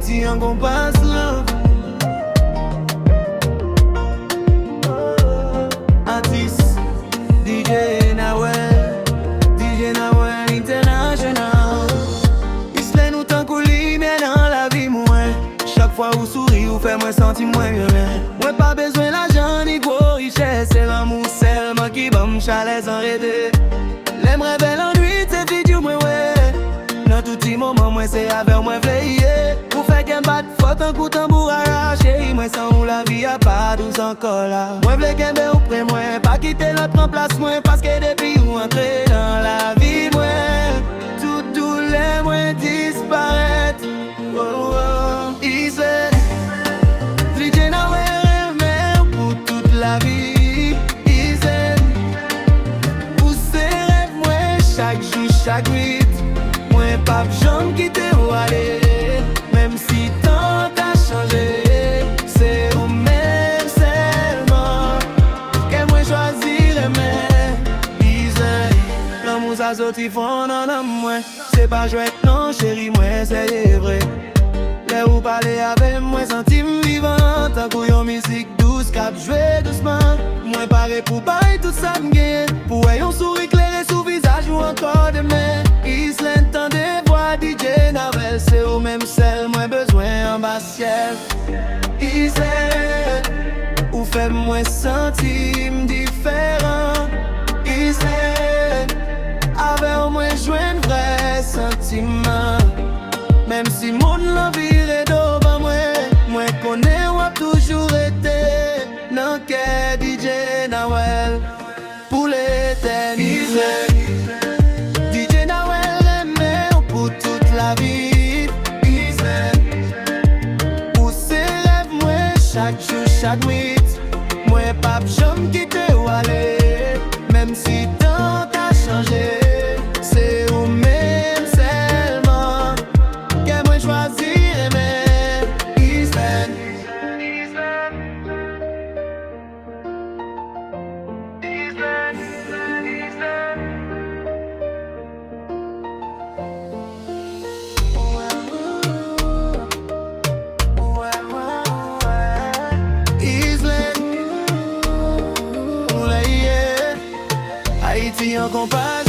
Haïti en compas love. Artiste DJ Nawel, DJ Nawel International. Isle nous tant coulis mais dans la vie moins. Chaque fois où souris ou fait moi sentir moins bien. Moi pas besoin d'argent ni gros richesse. C'est l'amour seulement qui va me chaler sans arrêter. L'aimerais belle en nuit, c'est vidéo moi ouais. Dans tout petit moment moi c'est avec moi veiller. Pour faire qu'un bat faute un coup tambour arraché. Moi sans où la vie a pas douce encore là. Moi v'lais qu'un bé ou près moi. Pas quitter l'autre en place moi. Parce que depuis ou entrer dans la vie moi. Tous les mois disparaître. Oh, oh. Isle DJ Nawel mais pour toute la vie. Isle où c'est rêve moi chaque jour, chaque nuit. Moi pas j'aime quitter ou aller. Même si tant a changé. C'est au même seulement que moi choisirais mais Isle l'amour ça sorti fond en moi. C'est pas jouet non chérie moi c'est vrai. Là où parler avec moi sentime vivant. Tant qu'on yon musique douce cap jouer doucement. Moi paré pour bailler tout ça m'gagne. Pour yon sourire éclairé sous visage ou encore demain. Isle temps de voix DJ Nawel. C'est au même sel, moins besoin en bas ciel. Isle ou fait moi sentir différent. Isle avec au moins joindre vrai sentiment. Même si mon l'envie est devant moi. Moi connais ou a toujours été. Non que DJ Nawel pour l'éternité. DJ Nawel aimé pour toute la vie. Pour ses rêves moi chaque jour, chaque nuit. Moi pas j'aime quitter ou aller. Même si tant a changé. C'est au même seulement que moi choisir aimer. Isle Haïti en compas.